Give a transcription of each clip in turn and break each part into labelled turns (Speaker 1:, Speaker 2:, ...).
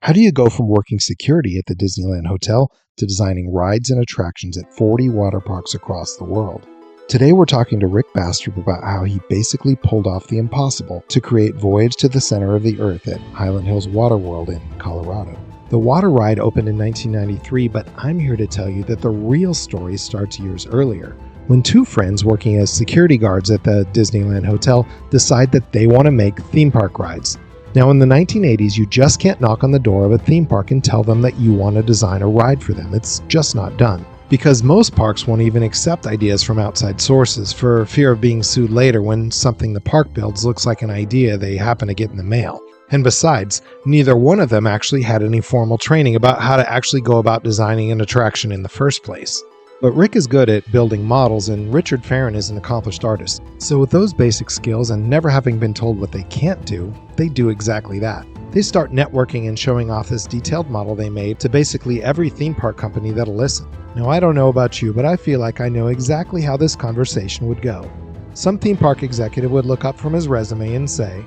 Speaker 1: How do you go from working security at the Disneyland Hotel to designing rides and attractions at 40 water parks across the world? Today we're talking to Rick Bastrup about how he basically pulled off the impossible to create Voyage to the Center of the Earth at Hyland Hills Water World in Colorado. The water ride opened in 1993, but I'm here to tell you that the real story starts years earlier, when two friends working as security guards at the Disneyland Hotel decide that they want to make theme park rides. Now, in the 1980s, you just can't knock on the door of a theme park and tell them that you want to design a ride for them. It's just not done. Because most parks won't even accept ideas from outside sources for fear of being sued later when something the park builds looks like an idea they happen to get in the mail. And besides, neither one of them actually had any formal training about how to actually go about designing an attraction in the first place. But Rick is good at building models, and Richard Ferrin is an accomplished artist. So with those basic skills and never having been told what they can't do, they do exactly that. They start networking and showing off this detailed model they made to basically every theme park company that'll listen. Now, I don't know about you, but I feel like I know exactly how this conversation would go. Some theme park executive would look up from his resume and say,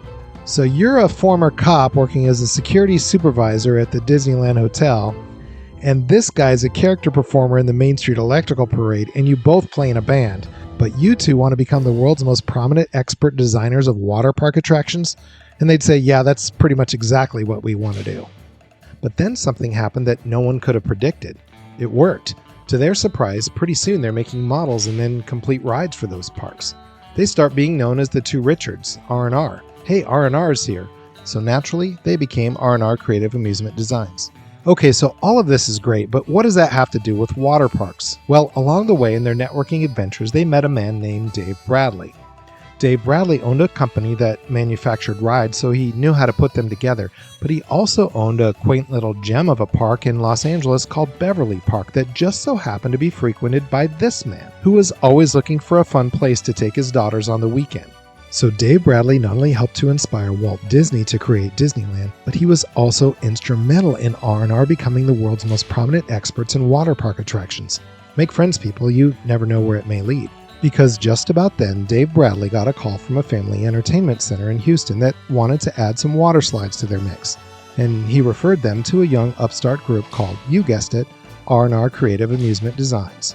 Speaker 1: "So you're a former cop working as a security supervisor at the Disneyland Hotel, and this guy's a character performer in the Main Street Electrical Parade, and you both play in a band, but you two want to become the world's most prominent expert designers of water park attractions?" And they'd say, "Yeah, that's pretty much exactly what we want to do." But then something happened that no one could have predicted. It worked. To their surprise, pretty soon they're making models and then complete rides for those parks. They start being known as the two Richards, R&R. Hey, R&R is here. So naturally, they became R&R Creative Amusement Designs. Okay, so all of this is great, but what does that have to do with water parks? Well, along the way in their networking adventures, they met a man named Dave Bradley. Dave Bradley owned a company that manufactured rides, so he knew how to put them together, but he also owned a quaint little gem of a park in Los Angeles called Beverly Park that just so happened to be frequented by this man, who was always looking for a fun place to take his daughters on the weekend. So Dave Bradley not only helped to inspire Walt Disney to create Disneyland, but he was also instrumental in R&R becoming the world's most prominent experts in water park attractions. Make friends, people, you never know where it may lead. Because just about then, Dave Bradley got a call from a family entertainment center in Houston that wanted to add some water slides to their mix. And he referred them to a young upstart group called, you guessed it, R&R Creative Amusement Designs.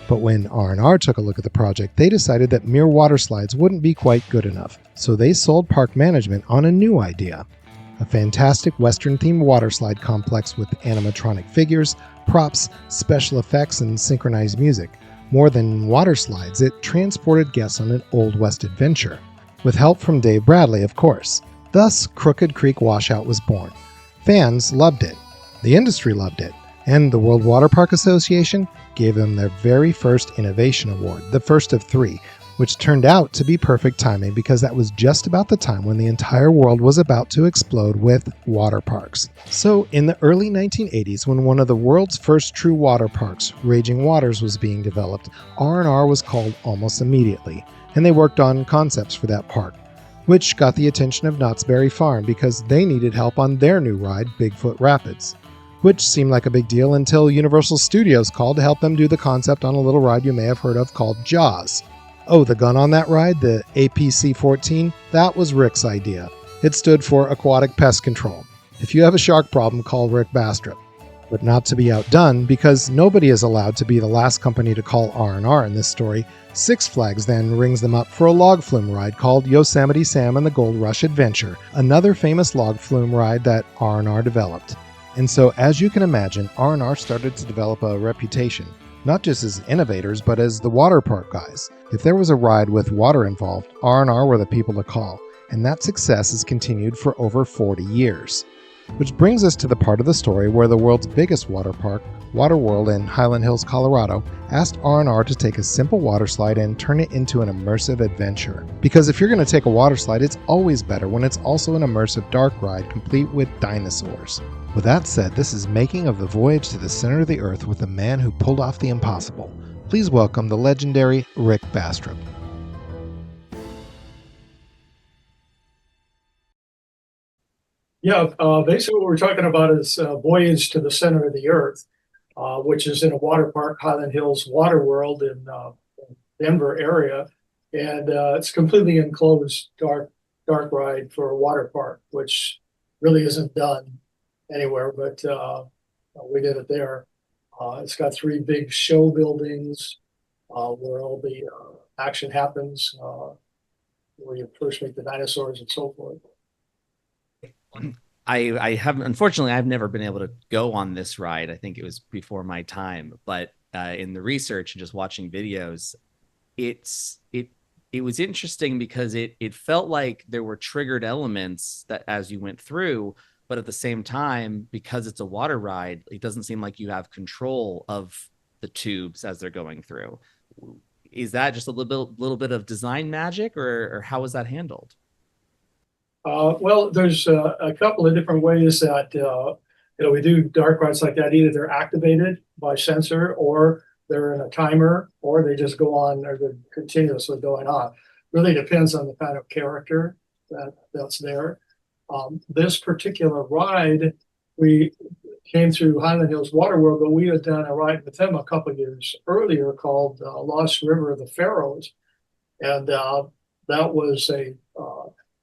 Speaker 1: But when R&R took a look at the project, they decided that mere water slides wouldn't be quite good enough. So they sold park management on a new idea. A fantastic Western-themed water slide complex with animatronic figures, props, special effects, and synchronized music. More than water slides, it transported guests on an Old West adventure, with help from Dave Bradley, of course. Thus, Crooked Creek Washout was born. Fans loved it, the industry loved it, and the World Water Park Association gave them their very first Innovation Award, the first of 3, which turned out to be perfect timing because that was just about the time when the entire world was about to explode with water parks. So in the early 1980s, when one of the world's first true water parks, Raging Waters, was being developed, R&R was called almost immediately, and they worked on concepts for that park, which got the attention of Knott's Berry Farm because they needed help on their new ride, Bigfoot Rapids, which seemed like a big deal until Universal Studios called to help them do the concept on a little ride you may have heard of called Jaws. Oh, the gun on that ride, the APC-14, that was Rick's idea. It stood for Aquatic Pest Control. If you have a shark problem, call Rick Bastrup. But not to be outdone, because nobody is allowed to be the last company to call R&R in this story, Six Flags then rings them up for a log flume ride called Yosemite Sam and the Gold Rush Adventure, another famous log flume ride that R&R developed. And so, as you can imagine, R&R started to develop a reputation, not just as innovators, but as the water park guys. If there was a ride with water involved, R&R were the people to call, and that success has continued for over 40 years. Which brings us to the part of the story where the world's biggest water park, Water World in Hyland Hills, Colorado, asked R&R to take a simple water slide and turn it into an immersive adventure. Because if you're going to take a water slide, it's always better when it's also an immersive dark ride complete with dinosaurs. With that said, this is Making of the Voyage to the Center of the Earth with the man who pulled off the impossible. Please welcome the legendary Rick Bastrup.
Speaker 2: Yeah, basically what we're talking about is Voyage to the Center of the Earth, which is in a water park, Hyland Hills Water World in Denver area. And it's completely enclosed dark ride for a water park, which really isn't done anywhere, but we did it there. It's got three big show buildings where all the action happens, where you first meet the dinosaurs and so forth.
Speaker 3: I haven't, unfortunately, I've never been able to go on this ride. I think it was before my time, but in the research and just watching videos, it was interesting because it felt like there were triggered elements that as you went through, but at the same time, because it's a water ride, it doesn't seem like you have control of the tubes as they're going through. Is that just a little bit of design magic, or how was that handled?
Speaker 2: Well, there's a couple of different ways that we do dark rides like that. Either they're activated by sensor, or they're in a timer, or they just go on, or they're continuously going on. Really depends on the kind of character that's there. This particular ride, we came through Hyland Hills Water World, but we had done a ride with them a couple of years earlier called Lost River of the Pharaohs, and that was a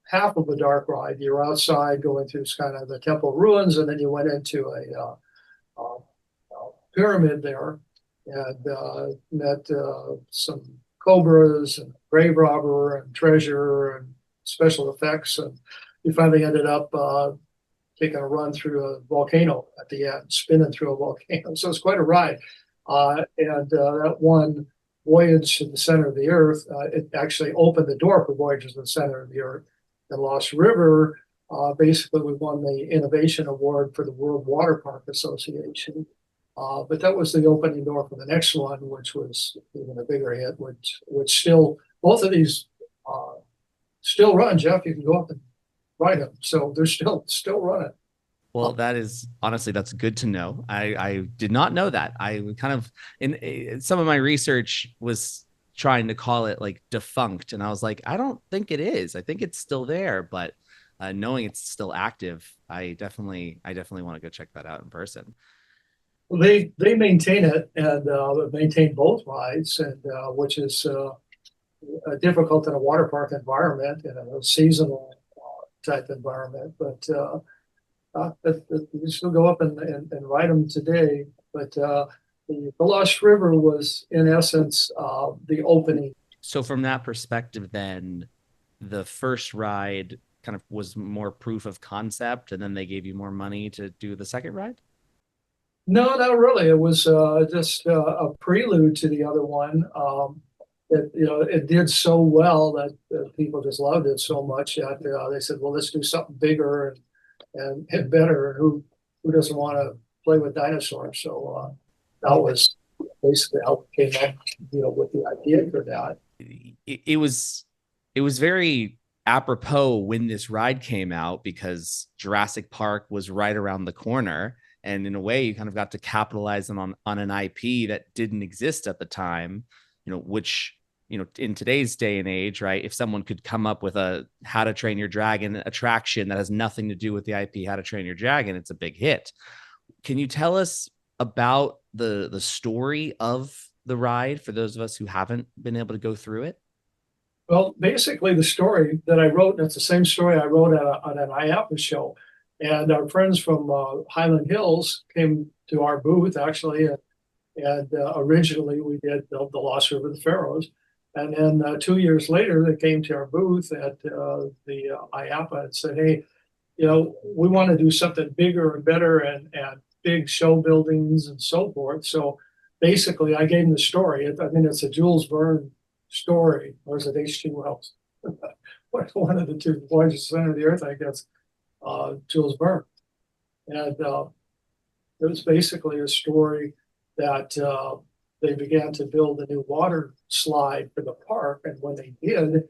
Speaker 2: half of a dark ride. You're outside going through kind of the temple ruins, and then you went into a pyramid there and met some cobras and grave robber and treasure and special effects. And you finally ended up taking a run through a volcano at the end, spinning through a volcano. So it's quite a ride. And that one, Voyage to the Center of the Earth, it actually opened the door for Voyage to the Center of the Earth. And Lost River, basically we won the Innovation Award for the World Water Park Association. But that was the opening door for the next one, which was even a bigger hit, which still, both of these still run, Jeff. You can go up and ride them. So they're still running.
Speaker 3: Well, that is honestly, that's good to know. I did not know that. I kind of, in some of my research was trying to call it like defunct. And I was like, I don't think it is. I think it's still there, but knowing it's still active, I definitely want to go check that out in person.
Speaker 2: Well, they maintain it and maintain both rides, and which is difficult in a water park environment, in a seasonal type environment. But you still go up and ride them today. But the Lost River was, in essence, the opening.
Speaker 3: So from that perspective, then the first ride kind of was more proof of concept, and then they gave you more money to do the second ride?
Speaker 2: No, not really. It was just a prelude to the other one. It did so well that people just loved it so much that they said, "Well, let's do something bigger and better." Who doesn't want to play with dinosaurs? So that was basically how it came up, with the idea for that.
Speaker 3: It was very apropos when this ride came out, because Jurassic Park was right around the corner. And in a way, you kind of got to capitalize on an IP that didn't exist at the time, which, in today's day and age, right? If someone could come up with a How to Train Your Dragon attraction that has nothing to do with the IP How to Train Your Dragon, it's a big hit. Can you tell us about the story of the ride for those of us who haven't been able to go through it?
Speaker 2: Well, basically the story that I wrote, and it's the same story I wrote on an IAPA show. And our friends from Hyland Hills came to our booth, actually, and originally we did the Lost River of the Pharaohs. And then 2 years later, they came to our booth at the IAPA and said, "Hey, we want to do something bigger and better and big show buildings and so forth." So basically, I gave them the story. It's a Jules Verne story, or is it H.G. Wells? One of the two, Voyage to the Center of the Earth, I guess. Jules Verne. And it was basically a story that they began to build a new water slide for the park. And when they did,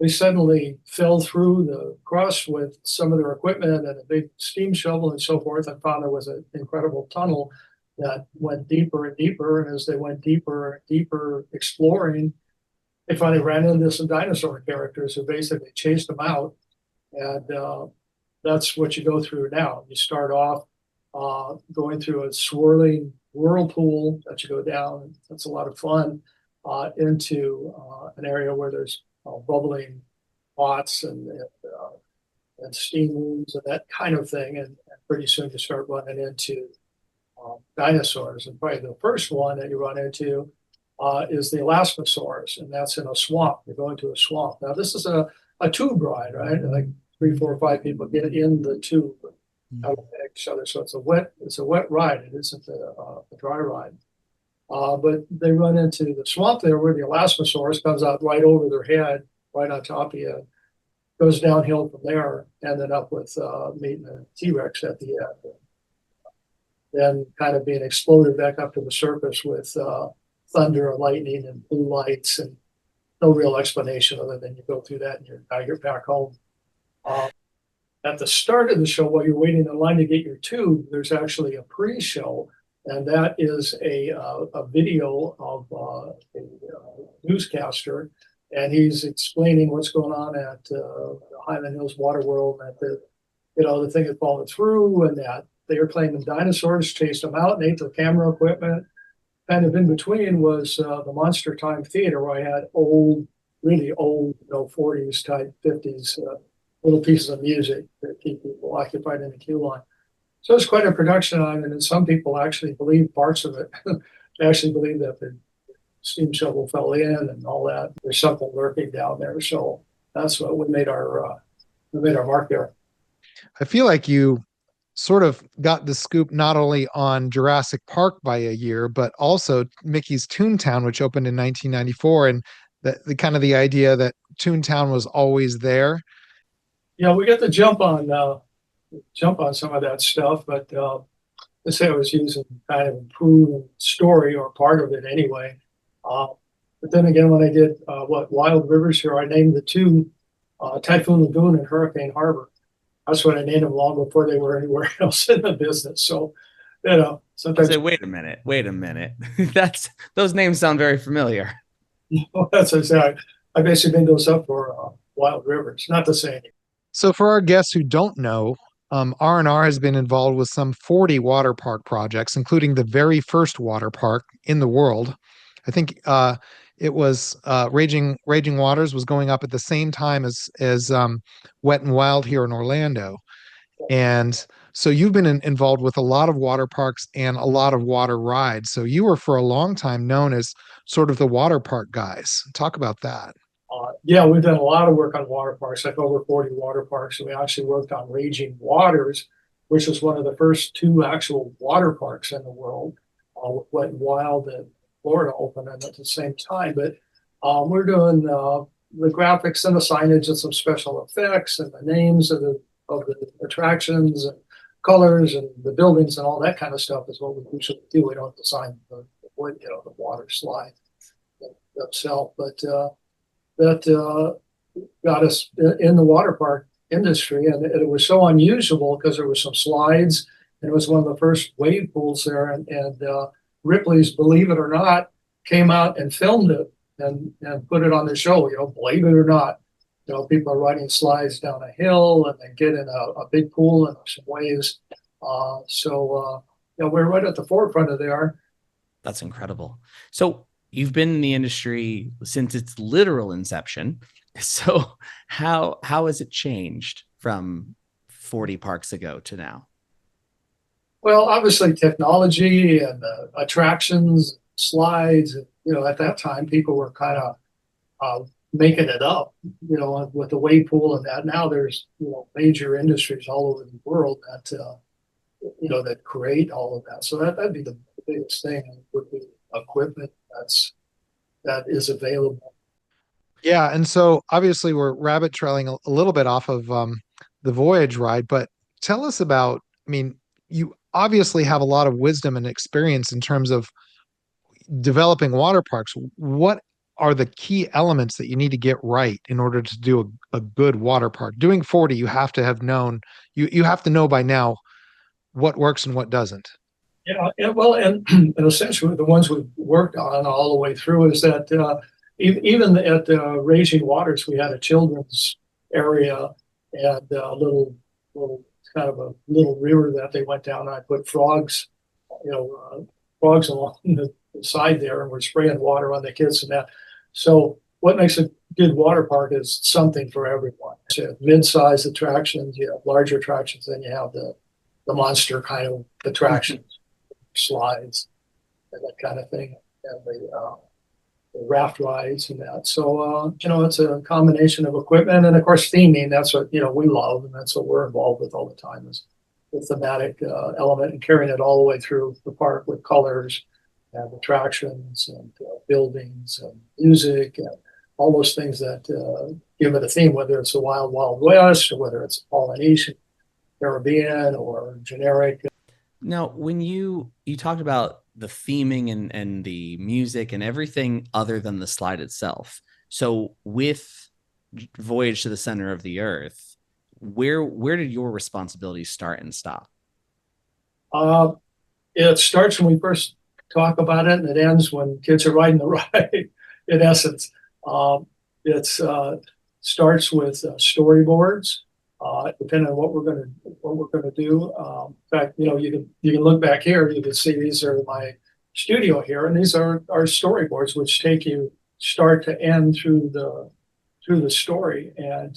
Speaker 2: they suddenly fell through the crust with some of their equipment and a big steam shovel and so forth, and found there was an incredible tunnel that went deeper and deeper. And as they went deeper and deeper exploring, they finally ran into some dinosaur characters who basically chased them out. And that's what you go through now. You start off going through a swirling whirlpool that you go down. That's a lot of fun, into an area where there's bubbling pots and steam rooms and that kind of thing. And pretty soon you start running into dinosaurs. And probably the first one that you run into is the Elasmosaurus, and that's in a swamp. You're going to a swamp. Now, this is a tube ride, right? Like 3, 4, 5 people get in the tube out of each other. So it's a wet ride. It isn't a dry ride. But they run into the swamp there where the Elasmosaurus comes out right over their head, right on top of you, goes downhill from there, ended up with meeting a T-Rex at the end. Then kind of being exploded back up to the surface with thunder and lightning and blue lights, and no real explanation other than you go through that and you're back home. At the start of the show, while you're waiting in line to get your tube, there's actually a pre-show, and that is a video of a newscaster, and he's explaining what's going on at the Hyland Hills Water World, and that the thing had fallen through, and that they were claiming dinosaurs chased them out and ate their camera equipment. Kind of in between was the Monster Time Theater, where I had really old, 40s type, 50s little pieces of music that keep people occupied in the queue line. So it's quite a production on it, and some people actually believe parts of it. They actually believe that the steam shovel fell in and all that. There's something lurking down there. So that's what we made our mark there.
Speaker 1: I feel like you sort of got the scoop not only on Jurassic Park by a year, but also Mickey's Toontown, which opened in 1994, and the kind of the idea that Toontown was always there.
Speaker 2: Yeah, we got the jump on some of that stuff, but let's say I was using kind of improved story or part of it anyway. But then again, when I did Wild Rivers here, I named the two Typhoon Lagoon and Hurricane Harbor. That's what I named them long before they were anywhere else in the business. So, sometimes.
Speaker 3: Say, wait a minute. Those names sound very familiar.
Speaker 2: That's exactly. I basically made those up for Wild Rivers, not the same.
Speaker 1: So for our guests who don't know, R&R has been involved with some 40 water park projects, including the very first water park in the world. I think it was Raging Waters was going up at the same time as Wet and Wild here in Orlando. And so you've been involved with a lot of water parks and a lot of water rides. So you were for a long time known as sort of the water park guys. Talk about that.
Speaker 2: Yeah, we've done a lot of work on water parks, like over 40 water parks. And we actually worked on Raging Waters, which was one of the first 2 actual water parks in the world, with Wet and Wild and Florida opening at the same time. But we're doing the graphics and the signage and some special effects and the names of the attractions and colors and the buildings and all that kind of stuff is what we usually do. We don't design the water slide itself, but that got us in the water park industry, and it was so unusual because there were some slides, and it was one of the first wave pools there, and Ripley's, believe it or not, came out and filmed it and put it on the show. Believe it or not, people are riding slides down a hill and they get in a big pool and some waves. So we're right at the forefront of there.
Speaker 3: That's incredible. So you've been in the industry since its literal inception. So how has it changed from 40 parks ago to now?
Speaker 2: Well, obviously technology and attractions, slides, at that time people were kind of making it up, with the wave pool and that. Now there's, major industries all over the world that, that create all of that. So that'd be the biggest thing, would be equipment that is available.
Speaker 1: Yeah, and so obviously we're rabbit trailing a little bit off of the Voyage ride, but tell us about, you obviously have a lot of wisdom and experience in terms of developing water parks. What are the key elements that you need to get right in order to do a good water park? Doing 40, you have to have known, you have to know by now what works and what doesn't.
Speaker 2: Yeah, well, and essentially the ones we've worked on all the way through is that even at Raging Waters, we had a children's area and a little kind of a little river that they went down. And I put frogs along the side there, and we're spraying water on the kids and that. So what makes a good water park is something for everyone. So you have mid-sized attractions, you have larger attractions, then you have the monster kind of attractions, slides, and that kind of thing, and the raft rides and that. So, it's a combination of equipment and, of course, theming. That's what, we love, and that's what we're involved with all the time, is the thematic element, and carrying it all the way through the park with colors and attractions and buildings and music and all those things that give it a theme, whether it's the Wild Wild West or whether it's Polynesian, Caribbean, or generic.
Speaker 3: Now, when you talked about the theming and the music and everything other than the slide itself, so with Voyage to the Center of the Earth, where did your responsibilities start and stop?
Speaker 2: It starts when we first talk about it, and it ends when kids are riding the ride. In essence, it starts with storyboards. Depending on what we're gonna do. In fact, you can look back here. You can see these are my studio here, and these are our storyboards, which take you start to end through the story. And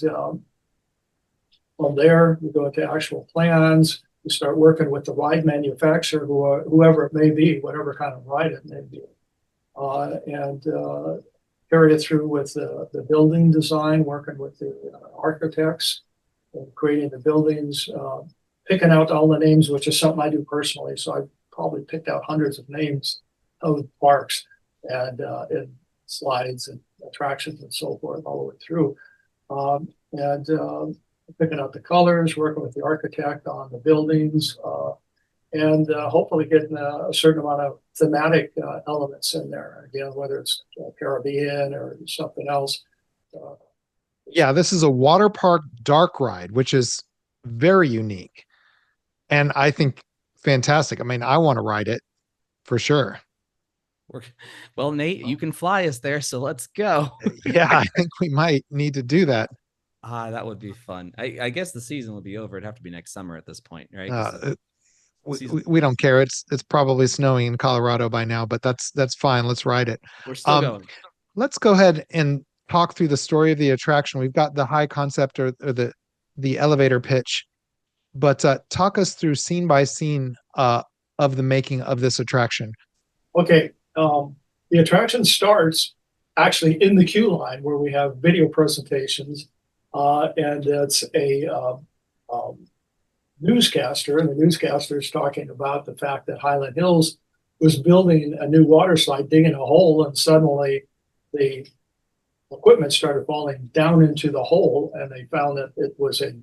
Speaker 2: from there, we go into actual plans. We start working with the ride manufacturer, whoever it may be, whatever kind of ride it may be, and carry it through with the building design, working with the architects, and creating the buildings, picking out all the names, which is something I do personally. So I probably picked out hundreds of names of parks and slides and attractions and so forth all the way through. And picking out the colors, working with the architect on the buildings, and hopefully getting a certain amount of thematic elements in there. Again, whether it's Caribbean or something else.
Speaker 1: Yeah, this is a water park dark ride, which is very unique. And I think fantastic. I mean, I want to ride it for sure.
Speaker 3: Well, Nate, you can fly us there, so let's go.
Speaker 1: Yeah, I think we might need to do that.
Speaker 3: That would be fun. I guess the season will be over. It'd have to be next summer at this point, right?
Speaker 1: We don't care. It's probably snowing in Colorado by now, but that's fine. Let's ride it.
Speaker 3: We're still going.
Speaker 1: Let's go ahead and talk through the story of the attraction. We've got the high concept or the elevator pitch, but talk us through scene by scene of the making of this attraction.
Speaker 2: Okay, the attraction starts actually in the queue line where we have video presentations, and it's a newscaster, and the newscaster is talking about the fact that Hyland Hills was building a new water slide, digging a hole, and suddenly the equipment started falling down into the hole, and they found that it was a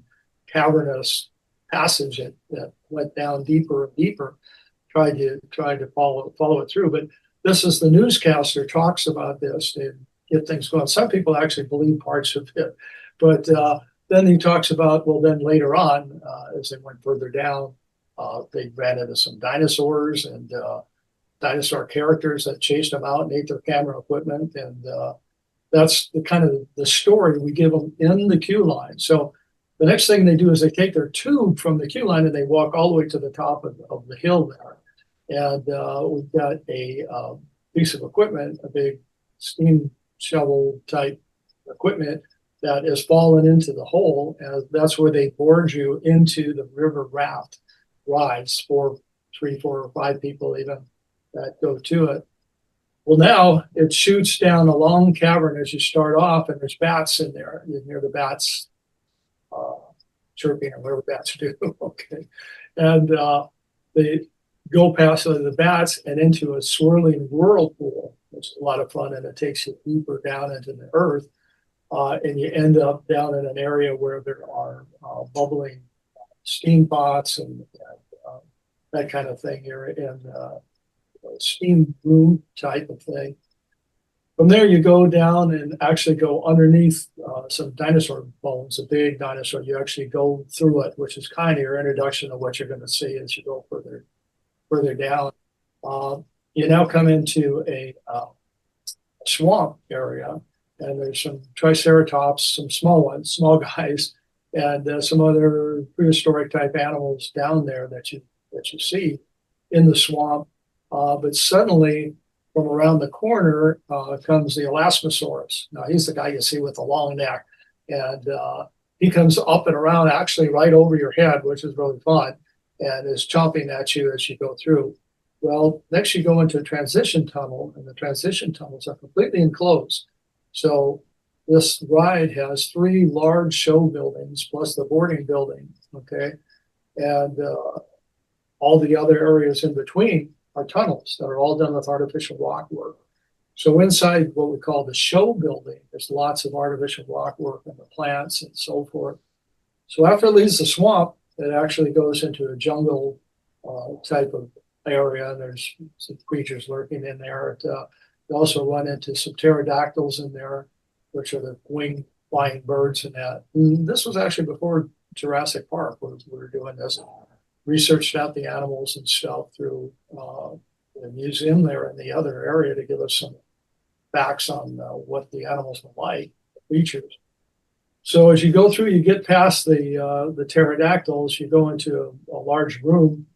Speaker 2: cavernous passage that went down deeper and deeper. Tried to follow it through, but this is the newscaster talks about this to get things going. Some people actually believe parts of it, but then he talks about, well, then later on, as they went further down, they ran into some dinosaurs and dinosaur characters that chased them out and ate their camera equipment, and that's the kind of the story we give them in the queue line. So the next thing they do is they take their tube from the queue line and they walk all the way to the top of the hill there. And we've got a piece of equipment, a big steam shovel type equipment that has fallen into the hole. And that's where they board you into the river raft rides for 3, 4, or 5 people even that go to it. Well, now it shoots down a long cavern as you start off, and there's bats in there. You hear the bats chirping or whatever bats do. Okay. And they go past the bats and into a swirling whirlpool, which is a lot of fun, and it takes you deeper down into the earth. And you end up down in an area where there are bubbling steam pots and that kind of thing here, and steam room type of thing. From there, you go down and actually go underneath some dinosaur bones, a big dinosaur. You actually go through it, which is kind of your introduction to what you're going to see as you go further down. You now come into a swamp area, and there's some triceratops, some small guys, and some other prehistoric type animals down there that you see in the swamp. But suddenly, from around the corner comes the Elasmosaurus. Now, he's the guy you see with the long neck, and he comes up and around actually right over your head, which is really fun. and is chomping at you as you go through. Well, next you go into a transition tunnel, and the transition tunnels are completely enclosed. So this ride has 3 large show buildings plus the boarding building, okay? And all the other areas in between are tunnels that are all done with artificial rock work. So inside what we call the show building, there's lots of artificial rock work and the plants and so forth. So after it leaves the swamp, it actually goes into a jungle type of area. There's some creatures lurking in there. You also run into some pterodactyls in there, which are the winged flying birds and that. And this was actually before Jurassic Park. We were doing this, researched out the animals and stuff through the museum there in the other area to give us some facts on what the animals were like, the creatures. So as you go through, you get past the pterodactyls, you go into a large room,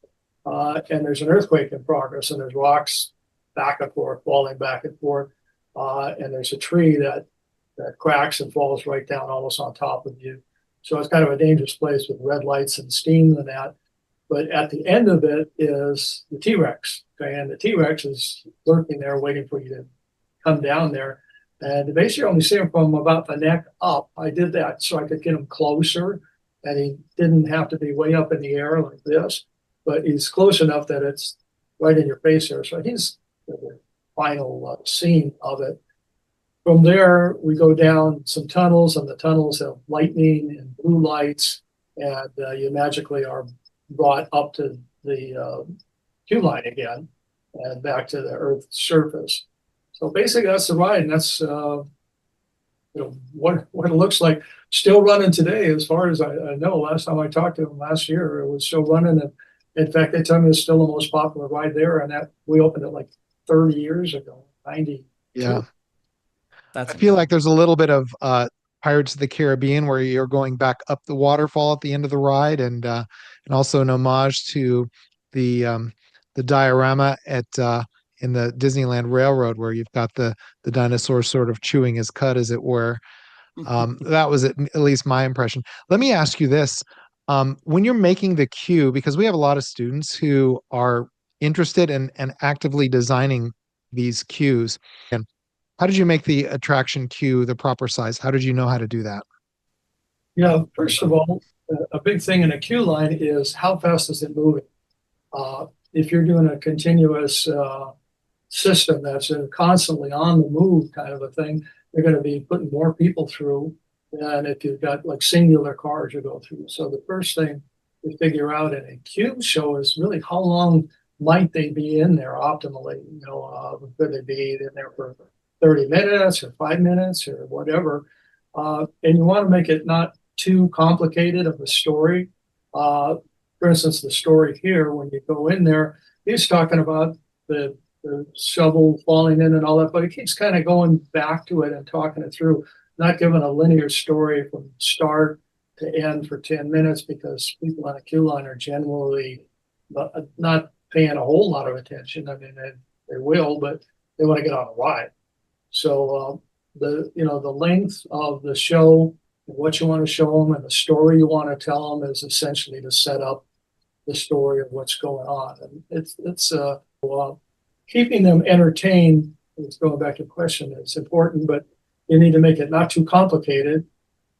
Speaker 2: and there's an earthquake in progress, and there's rocks back and forth, falling back and forth, and there's a tree that cracks and falls right down almost on top of you. So it's kind of a dangerous place with red lights and steam and that. But at the end of it is the T-Rex, okay? And the T-Rex is lurking there waiting for you to come down there. And basically only see him from about the neck up. I did that so I could get him closer, and he didn't have to be way up in the air like this, but he's close enough that it's right in your face there. So he's the final scene of it. From there, we go down some tunnels, and the tunnels have lightning and blue lights, and you magically are brought up to the queue line again and back to the Earth's surface. So basically, that's the ride, and that's what it looks like. Still running today, as far as I know. Last time I talked to them last year, it was still running. And in fact, they tell me it's still the most popular ride there, and that we opened it like 30 years ago, 90.
Speaker 1: Yeah.
Speaker 3: That's
Speaker 1: I feel like there's a little bit of Pirates of the Caribbean where you're going back up the waterfall at the end of the ride, and also an homage to the diorama at in the Disneyland Railroad where you've got the dinosaur sort of chewing his cud, as it were. That was at least my impression. Let me ask you this. When you're making the queue, because we have a lot of students who are interested in and actively designing these queues, and how did you make the attraction queue the proper size? How did you know how to do that?
Speaker 2: Yeah, first of all, a big thing in a queue line is how fast is it moving? If you're doing a continuous system that's constantly on the move kind of a thing, you're going to be putting more people through than if you've got like singular cars you go through. So the first thing to figure out in a queue show is really how long might they be in there optimally? Could they be in there for 30 minutes or 5 minutes or whatever? And you want to make it not too complicated of a story. For instance, the story here, when you go in there, he's talking about the shovel falling in and all that, but he keeps kind of going back to it and talking it through, not giving a linear story from start to end for 10 minutes, because people on a queue line are generally not paying a whole lot of attention. I mean, they will, but they want to get on a ride. So the length of the show, what you want to show them, and the story you want to tell them is essentially to set up the story of what's going on. And it's keeping them entertained. It's going back to the question. It's important, but you need to make it not too complicated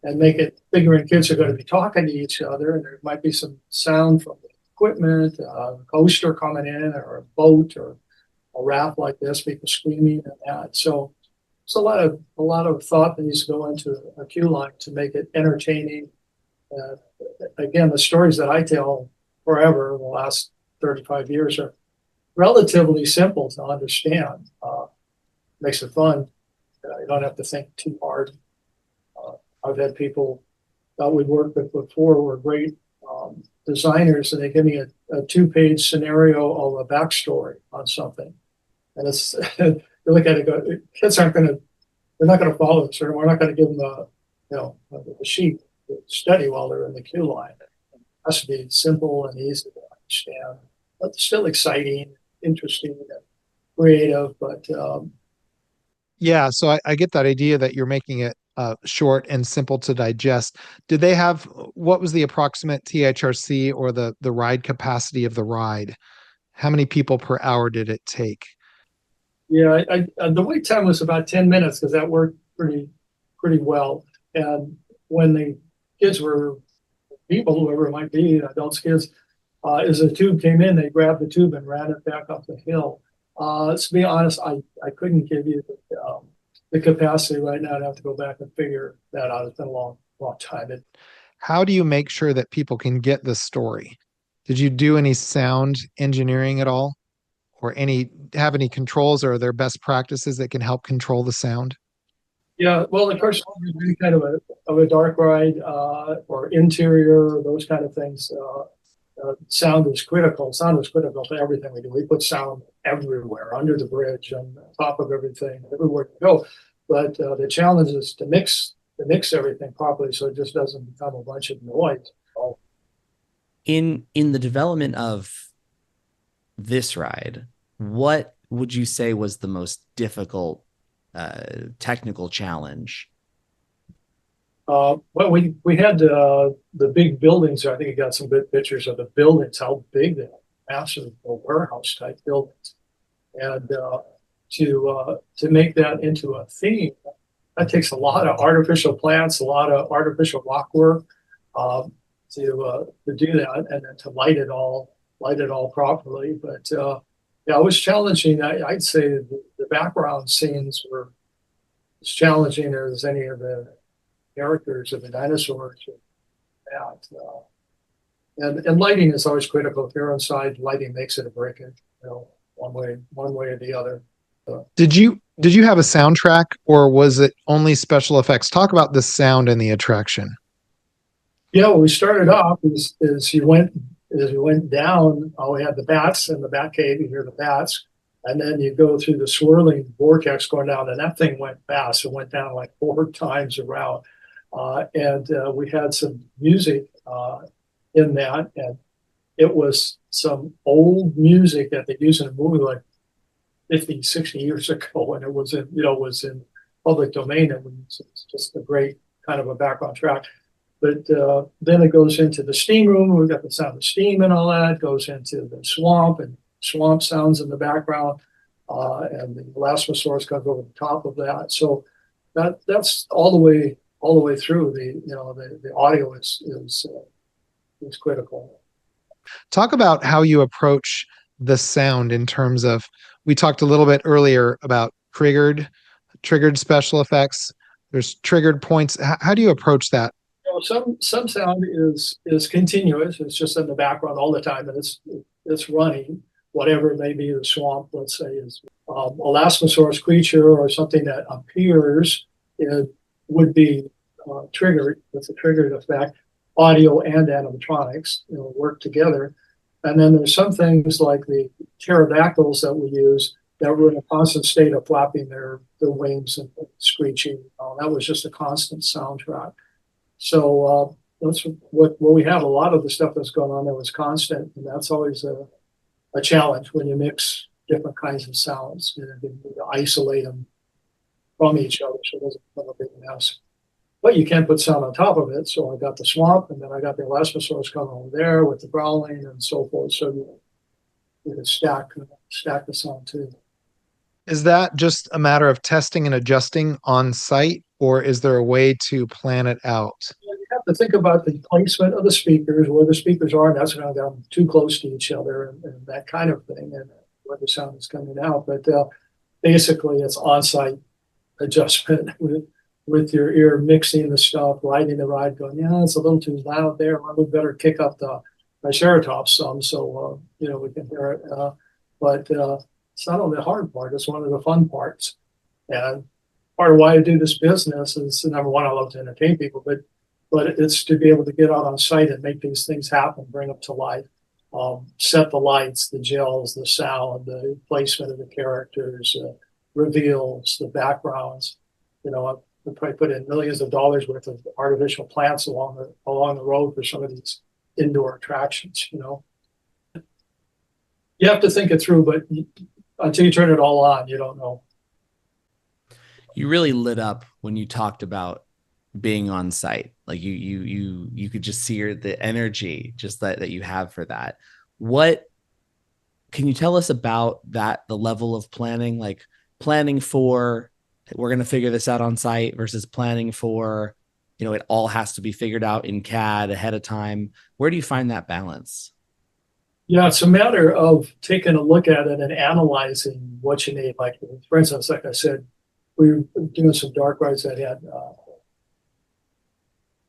Speaker 2: and make it figuring kids are going to be talking to each other, and there might be some sound from the equipment, a coaster coming in, or a boat, or a raft like this, people screaming and that. So it's a lot of thought that needs to go into a queue line to make it entertaining. Again, the stories that I tell forever, the last 35 years, are relatively simple to understand. Makes it fun. You don't have to think too hard. I've had people that we've worked with before who are great designers, and they give me a 2-page scenario of a backstory on something. And it's you look at it, go, kids they're not going to follow this, or we're not going to give them the sheet to study while they're in the queue line. It has to be simple and easy to understand, but still exciting, interesting, and creative. But
Speaker 1: Yeah, so I get that idea that you're making it short and simple to digest. Did they have, what was the approximate THRC or the ride capacity of the ride? How many people per hour did it take?
Speaker 2: Yeah, the wait time was about 10 minutes because that worked pretty well. And when the kids were people, whoever it might be, adults, kids, as the tube came in, they grabbed the tube and ran it back up the hill. To be honest, I couldn't give you the capacity right now. I'd have to go back and figure that out. It's been a long time.
Speaker 1: How do you make sure that people can get the story? Did you do any sound engineering at all? Or have any controls, or are there best practices that can help control the sound?
Speaker 2: Yeah, well, of course, any kind of a dark ride or interior, those kind of things. Sound is critical. Sound is critical to everything we do. We put sound everywhere, under the bridge, on top of everything, everywhere we go. But the challenge is to mix everything properly so it just doesn't become a bunch of noise.
Speaker 3: In the development of this ride, what would you say was the most difficult technical challenge?
Speaker 2: Well, we had the big buildings. I think you got some good pictures of the buildings, how big they are, massive warehouse type buildings, and to make that into a theme, that takes a lot of artificial plants, a lot of artificial rock work to do that, and then to light it all properly. But yeah, it was challenging. I'd say the background scenes were as challenging as any of the characters of the dinosaurs. And lighting is always critical. If you're inside, lighting makes it a breakage, one way or the other.
Speaker 1: Did you have a soundtrack, or was it only special effects? Talk about the sound in the attraction.
Speaker 2: Yeah, well, we started off as you went down. We had the bats in the bat cave. You hear the bats, and then you go through the swirling vortex going down, and that thing went fast. It went down like 4 times around, and we had some music in that, and it was some old music that they used in a movie like 50, 60 years ago, and it was in public domain. It was just a great kind of a background track. But then it goes into the steam room. We've got the sound of steam and all that. It goes into the swamp, and swamp sounds in the background, and the Elasmosaurus comes over the top of that. So that's all the way through. The audio is critical.
Speaker 1: Talk about how you approach the sound in terms of, we talked a little bit earlier about triggered special effects. There's triggered points. How do you approach that?
Speaker 2: Some sound is continuous. It's just in the background all the time, and it's running. Whatever it may be, the swamp, let's say, is Elasmosaurus creature or something that appears, it would be triggered with a triggered effect. Audio and animatronics work together. And then there's some things like the pterodactyls that we use that were in a constant state of flapping their wings and screeching. That was just a constant soundtrack. So that's what we have. A lot of the stuff that's going on there was constant, and that's always a challenge when you mix different kinds of sounds. You need to isolate them from each other so it doesn't become a big mess. But you can't put sound on top of it. So I got the swamp, and then I got the Elasmosaurus coming over there with the growling and so forth. So you can stack the sound too.
Speaker 1: Is that just a matter of testing and adjusting on site, or is there a way to plan it out?
Speaker 2: You have to think about the placement of the speakers, where the speakers are, and that's going to come too close to each other and that kind of thing, and where the sound is coming out. But basically, it's on-site adjustment with your ear mixing the stuff, riding the ride, going, yeah, it's a little too loud there. We better kick up the Triceratops some so we can hear it. But it's not only the hard part; it's one of the fun parts. And part of why I do this business is, number one, I love to entertain people, but it's to be able to get out on site and make these things happen, bring them to life, set the lights, the gels, the sound, the placement of the characters, reveals, the backgrounds. We probably put in millions of dollars worth of artificial plants along the road for some of these indoor attractions. You have to think it through, but until you turn it all on, you don't know.
Speaker 3: You really lit up when you talked about being on site. Like you could just see the energy just that you have for that. What can you tell us about that, the level of planning, like planning for, we're going to figure this out on site versus planning for, it all has to be figured out in CAD ahead of time. Where do you find that balance?
Speaker 2: Yeah, it's a matter of taking a look at it and analyzing what you need. Like, for instance, like I said, we were doing some dark rides that had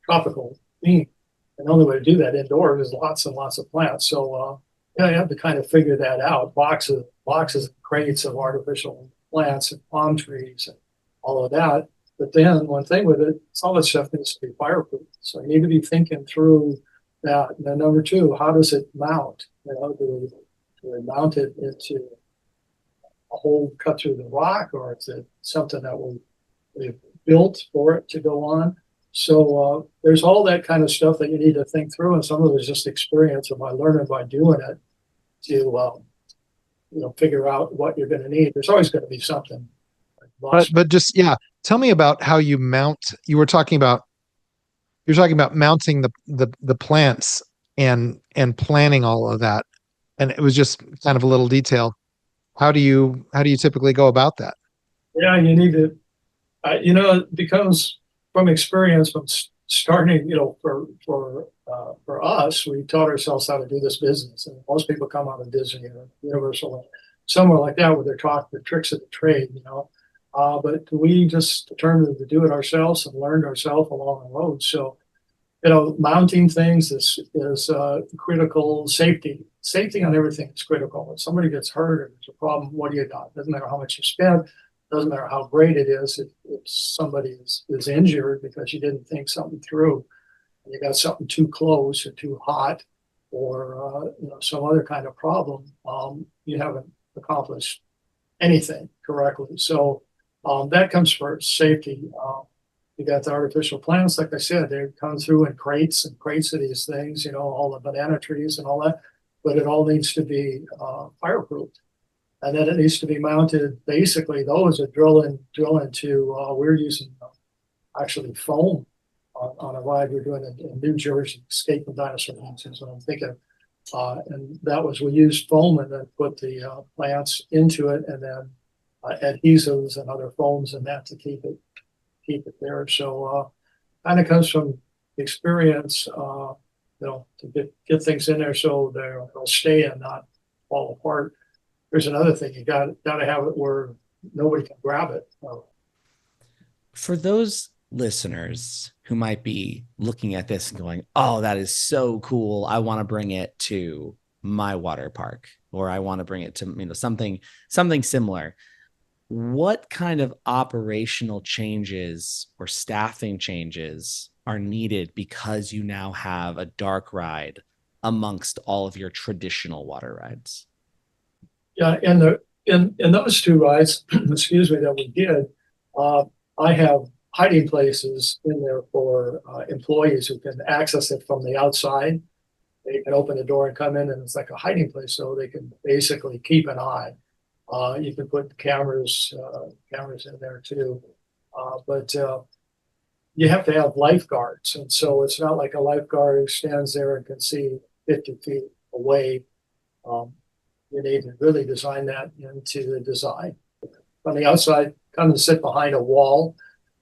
Speaker 2: tropical theme. And the only way to do that indoors is lots and lots of plants. So, you have to kind of figure that out. Boxes, crates of artificial plants and palm trees and all of that. But then one thing with it, all that stuff needs to be fireproof. So you need to be thinking through that. And then number two, how does it mount? Do we mount it into a hole cut through the rock, or is it something that we've built for it to go on? So there's all that kind of stuff that you need to think through, and some of it is just experience and by learning by doing it to figure out what you're going to need. There's always going to be something.
Speaker 1: But just tell me about how you mount. You're talking about mounting the plants and planning all of that, and it was just kind of a little detail. How do you typically go about that?
Speaker 2: Yeah, you need to. It becomes from experience from starting. For us, we taught ourselves how to do this business, and most people come out of Disney or Universal, or somewhere like that, where they're taught the tricks of the trade. But we just determined to do it ourselves and learned ourselves along the road. So, mounting things is critical. Safety on everything is critical. If somebody gets hurt or there's a problem, what do you got? Doesn't matter how much you spend. Doesn't matter how great it is. If somebody is injured because you didn't think something through, and you got something too close or too hot, or some other kind of problem, you haven't accomplished anything correctly. So that comes first, safety. You got the artificial plants, like I said, they come through in crates and crates of these things, all the banana trees and all that, but it all needs to be fireproof. And then it needs to be mounted. Basically, those are drill into, we're using actually foam on a ride we're doing in New Jersey, Escape of Dinosaur Homes is what I'm thinking. And that was, we used foam and then put the plants into it, and then adhesives and other foams and that to keep it there. So kind of comes from experience, to get things in there so they'll stay and not fall apart. There's another thing, you got to have it where nobody can grab it.
Speaker 3: For those listeners who might be looking at this and going, "Oh, that is so cool. I want to bring it to my water park," or "I want to bring it to something similar." What kind of operational changes or staffing changes are needed because you now have a dark ride amongst all of your traditional water rides?
Speaker 2: Yeah, in those two rides, excuse me, that we did, I have hiding places in there for employees who can access it from the outside. They can open the door and come in, and it's like a hiding place, so they can basically keep an eye. You can put cameras in there too, but you have to have lifeguards, and so it's not like a lifeguard who stands there and can see 50 feet away. You need to really design that into the design. On the outside, come and sit behind a wall,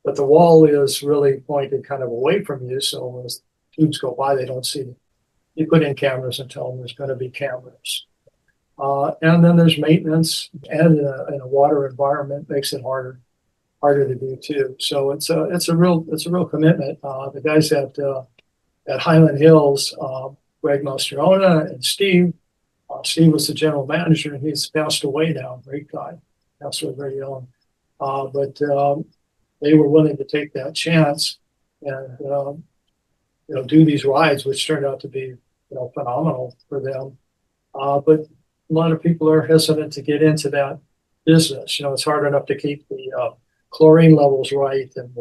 Speaker 2: but the wall is really pointed kind of away from you, so as tubes go by, they don't see them. You put in cameras and tell them there's going to be cameras. And then there's maintenance, and in a water environment makes it harder to do too. So it's a real commitment. The guys at Hyland Hills, Greg Mastrona and Steve. Steve was the general manager, and he's passed away now. Great guy, passed away very young. But they were willing to take that chance and do these rides, which turned out to be phenomenal for them. But a lot of people are hesitant to get into that business. It's hard enough to keep the chlorine levels right and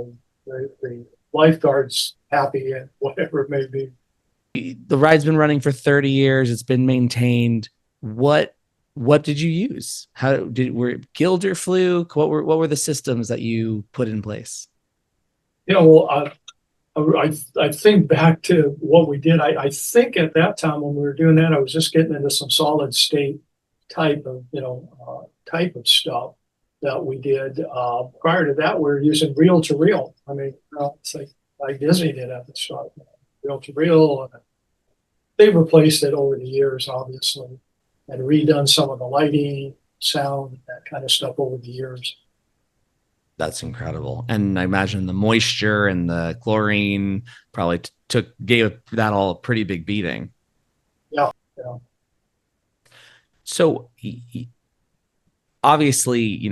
Speaker 2: the lifeguards happy and whatever it may be.
Speaker 3: The ride's been running for 30 years. It's been maintained. What What did you use? Were it Guild or Fluke? What were the systems that you put in place?
Speaker 2: Well, I think back to what we did. I think at that time when we were doing that, I was just getting into some solid state type of, type of stuff that we did. Prior to that, we were using reel to reel. I mean, it's like Disney did at the start, reel to reel. And they've replaced it over the years, obviously, and redone some of the lighting, sound, that kind of stuff over the years.
Speaker 3: That's incredible. And I imagine the moisture and the chlorine probably gave that all a pretty big beating.
Speaker 2: Yeah, yeah.
Speaker 3: So obviously,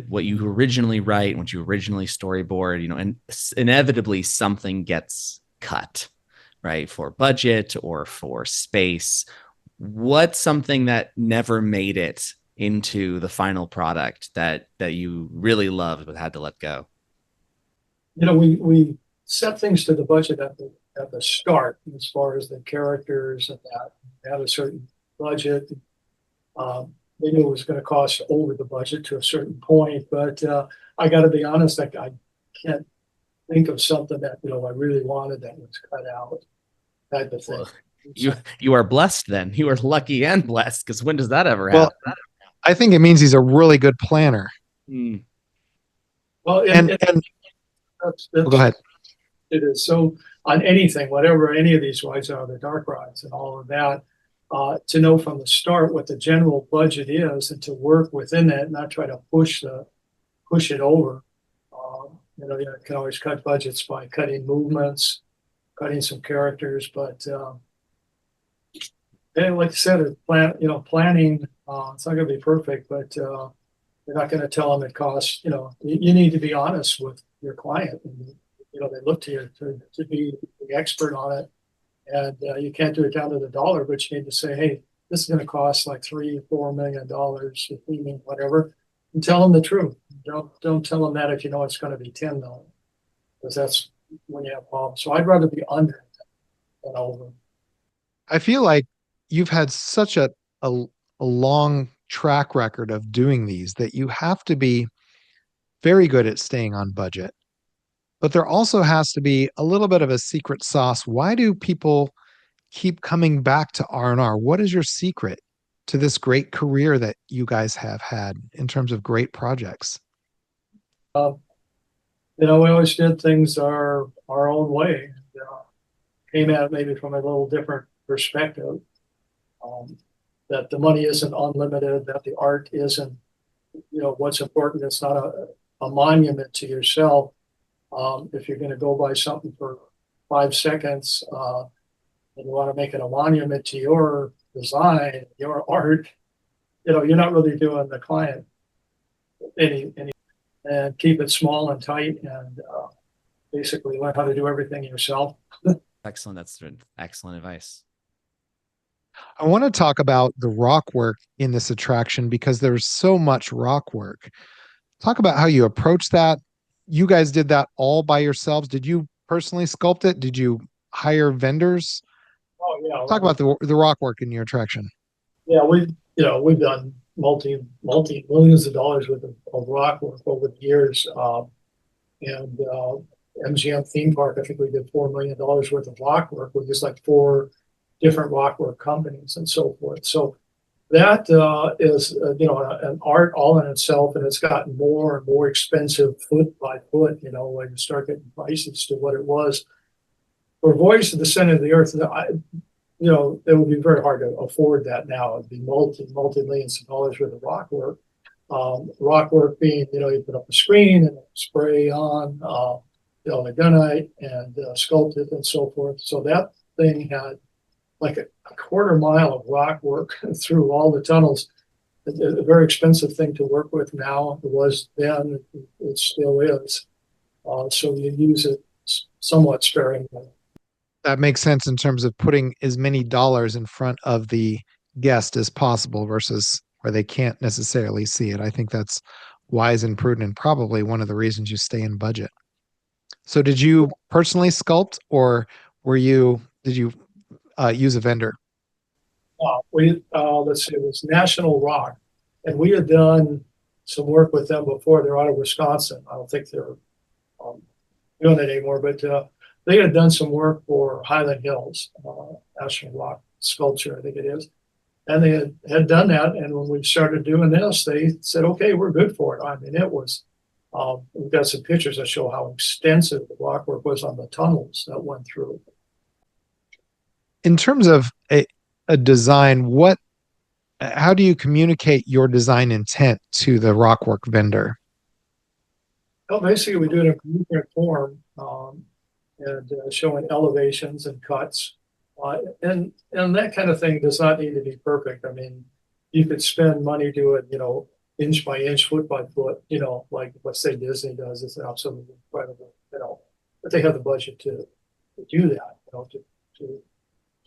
Speaker 3: what you originally write, what you originally storyboard, and inevitably something gets cut, right? For budget or for space. What's something that never made it into the final product that you really loved but had to let go?
Speaker 2: We set things to the budget at the start as far as the characters and that. They had a certain budget. They knew it was going to cost over the budget to a certain point, but I got to be honest, I can't think of something that I really wanted that was cut out. Type of thing.
Speaker 3: Well, you are blessed then. You are lucky and blessed, because when does that ever happen?
Speaker 1: Well, I think it means he's a really good planner.
Speaker 2: Well,
Speaker 1: and go ahead.
Speaker 2: It is so on anything, whatever any of these rides are, the dark rides and all of that, to know from the start what the general budget is and to work within that, not try to push it over. You can always cut budgets by cutting movements, cutting some characters, but like I said, planning. It's not going to be perfect, but you're not going to tell them it costs. You need to be honest with your client. And, they look to you to be the expert on it, and you can't do it down to the dollar, but you need to say, hey, this is going to cost like $3-4 million, whatever, and tell them the truth. Don't tell them that if you know it's going to be $10 million, because that's when you have problems. So I'd rather be under than over.
Speaker 1: I feel like you've had such a long track record of doing these that you have to be very good at staying on budget. But there also has to be a little bit of a secret sauce. Why do people keep coming back to R&R? What is your secret to this great career that you guys have had in terms of great projects?
Speaker 2: We always did things our own way. Came at it maybe from a little different perspective. That the money isn't unlimited, that the art isn't, what's important. It's not a monument to yourself. If you're going to go buy something for 5 seconds and you want to make it a monument to your design, your art, you're not really doing the client any, and keep it small and tight, and basically learn how to do everything yourself.
Speaker 3: Excellent. That's excellent advice.
Speaker 1: I want to talk about the rock work in this attraction because there's so much rock work. Talk about how you approach that. You guys did that all by yourselves. Did you personally sculpt it? Did you hire vendors?
Speaker 2: Oh yeah.
Speaker 1: Talk about the rock work in your attraction.
Speaker 2: Yeah, we've done multi millions of dollars worth of rock work over the years, and MGM theme park, I think we did $4 million worth of rock work with just like 4 different rock work companies and so forth. So that is an art all in itself, and it's gotten more and more expensive foot by foot. When you start getting prices to what it was for Voyage to the Center of the Earth. It would be very hard to afford that now. It'd be multi millions of dollars worth of rock work. Rock work being, you put up a screen and spray on, the gunite and sculpt it and so forth. So that thing had like a quarter mile of rock work through all the tunnels. A very expensive thing to work with now. It was then, it still is. So you use it somewhat sparingly.
Speaker 1: That makes sense in terms of putting as many dollars in front of the guest as possible versus where they can't necessarily see it. I think that's wise and prudent, and probably one of the reasons you stay in budget. So did you personally sculpt, or did you use a vendor?
Speaker 2: Let's see, it was National Rock, and we had done some work with them before. They're out of Wisconsin. I don't think they're um, doing it anymore, but they had done some work for Hyland Hills, National Rock Sculpture, I think it is. And they had done that. And when we started doing this, they said, okay, we're good for it. I mean, it was, we've got some pictures that show how extensive the rock work was on the tunnels that went through.
Speaker 1: In terms of a design, how do you communicate your design intent to the rockwork vendor?
Speaker 2: Well, basically, we do it in blueprint form, and showing elevations and cuts. And that kind of thing does not need to be perfect. I mean, you could spend money doing, inch by inch, foot by foot, like let's say Disney does. It's absolutely incredible, but they have the budget to do that, to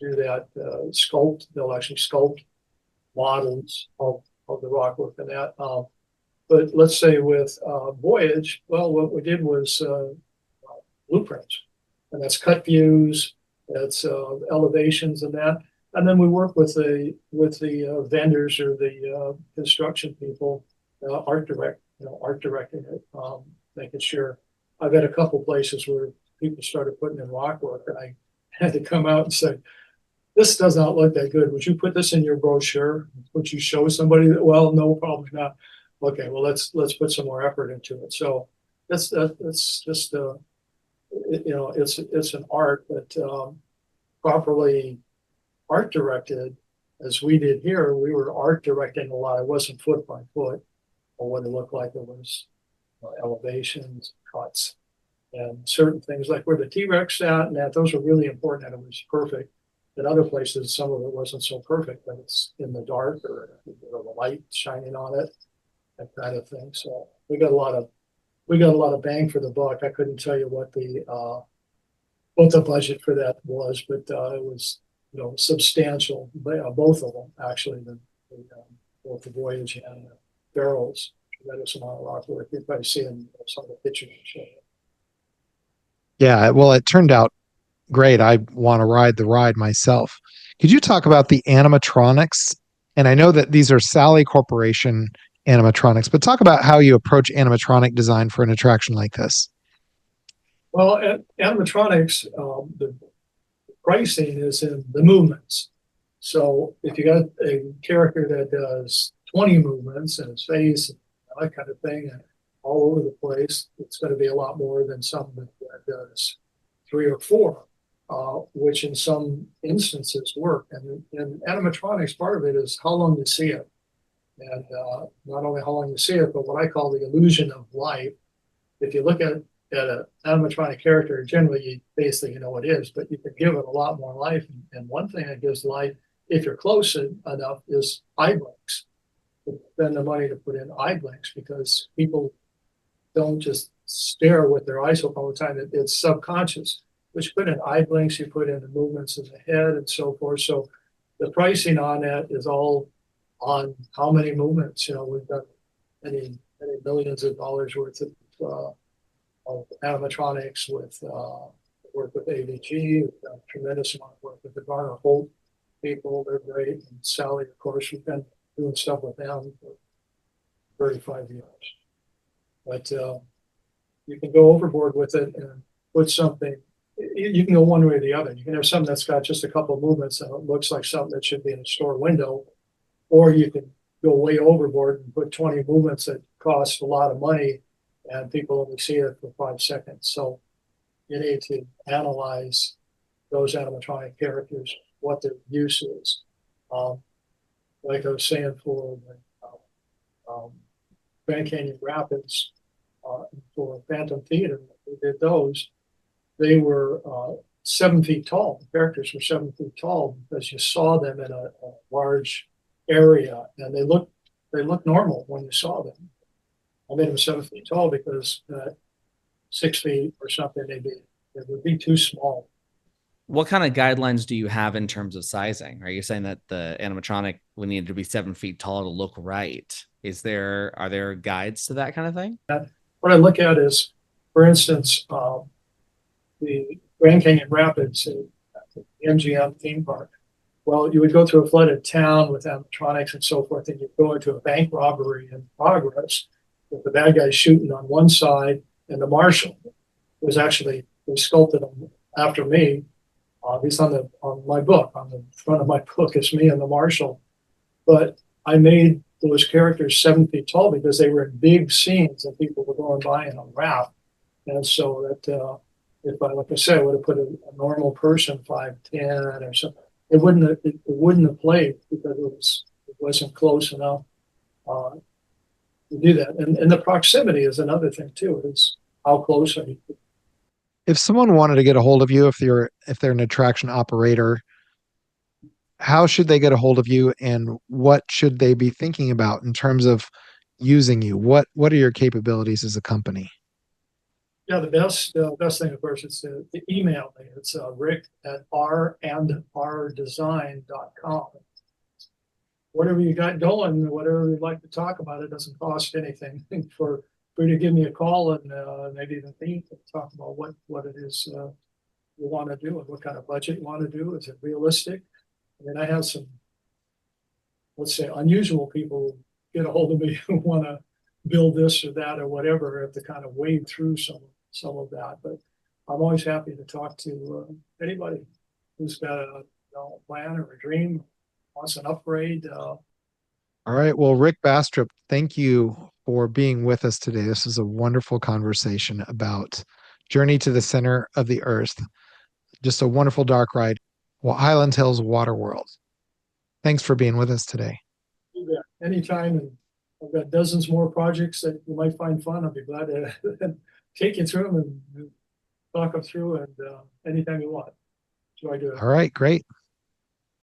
Speaker 2: do that sculpt. They'll actually sculpt models of the rockwork and that. But let's say with Voyage, well, what we did was blueprints, and that's cut views, that's elevations and that. And then we work with the vendors or the construction people, art directing it, making sure. I've had a couple places where people started putting in rock work, and I had to come out and say, this does not look that good. Would you put this in your brochure? Would you show somebody that? Well, no, probably not. Okay, well, let's put some more effort into it. So that's just it's an art, but properly art directed, as we did here, we were art directing a lot. It wasn't foot by foot, or what it looked like. It was elevations, cuts, and certain things like where the T-Rex sat, and those were really important, and it was perfect. In other places, some of it wasn't so perfect, but it's in the dark or the light shining on it, that kind of thing. So we got a lot of bang for the buck. I couldn't tell you what the budget for that was, but it was substantial. Both of them actually, both the Voyage and the Barrels. That is some of rock work. You'd probably see in some of the pictures.
Speaker 1: Yeah, well, it turned out great. I want to ride the ride myself. Could you talk about the animatronics? And I know that these are Sally Corporation animatronics, but talk about how you approach animatronic design for an attraction like this.
Speaker 2: Well, animatronics, the pricing is in the movements. So if you got a character that does 20 movements in his face, and that kind of thing, and all over the place, it's going to be a lot more than something that does 3 or 4. Which in some instances work. And in animatronics, part of it is how long you see it. And not only how long you see it, but what I call the illusion of life. If you look at an animatronic character, generally you basically know what it is, but you can give it a lot more life. And one thing that gives life, if you're close enough, is eye blinks. Spend the money to put in eye blinks because people don't just stare with their eyes open all the time. It's subconscious. But you put in eye blinks, you put in the movements of the head and so forth. So the pricing on that is all on how many movements. We've got many millions of dollars worth of animatronics with work with AVG. We've done a tremendous amount of work with the Garner Holt people. They're great. And Sally, of course, we've been doing stuff with them for 35 years. But you can go overboard with it and put something. You can go one way or the other. You can have something that's got just a couple of movements and it looks like something that should be in a store window, or you can go way overboard and put 20 movements that cost a lot of money and people only see it for 5 seconds. So you need to analyze those animatronic characters, what their use is. Like I was saying for Grand Canyon Rapids, for Phantom Theater, we did those. They were 7 feet tall. The characters were 7 feet tall because you saw them in a large area, and they looked normal when you saw them. I made them 7 feet tall because 6 feet or something, they would be too small.
Speaker 3: What kind of guidelines do you have in terms of sizing? Are you saying that the animatronic would need to be 7 feet tall to look right? Are there guides to that kind of thing?
Speaker 2: What I look at is, for instance, the Grand Canyon Rapids, the MGM theme park. Well, you would go through a flooded town with animatronics and so forth, and you'd go into a bank robbery in progress with the bad guys shooting on one side, and the marshal was actually, they sculpted him after me. He's on my book, on the front of my book is me and the marshal. But I made those characters 7 feet tall because they were in big scenes and people were going by in a raft. And so that if I, like I said, I would have put a normal person 5'10" or something, it wouldn't have played because it wasn't close enough to do that. And the proximity is another thing too. Is how close are you?
Speaker 1: If someone wanted to get a hold of you, if they're an attraction operator, how should they get a hold of you, and what should they be thinking about in terms of using you? What are your capabilities as a company?
Speaker 2: Yeah, the best thing, of course, is to email me. It's Rick at R&RDesign.com. Whatever you got going, whatever you'd like to talk about, it doesn't cost anything for you to give me a call and maybe even think and talk about what it is you want to do and what kind of budget you want to do. Is it realistic? I mean, I have some, let's say, unusual people get a hold of me who want to build this or that or whatever. I have to kind of wade through some of that. But I'm always happy to talk to anybody who's got a plan or a dream, wants an upgrade.
Speaker 1: All right. Well, Rick Bastrup, thank you for being with us today. This was a wonderful conversation about Journey to the Center of the Earth. Just a wonderful dark ride. Well, Hyland Hills Water World. Thanks for being with us today.
Speaker 2: Anytime. And I've got dozens more projects that you might find fun. I'll be glad to take you through them and talk them through, and anytime you want. So I do it.
Speaker 1: All right, great.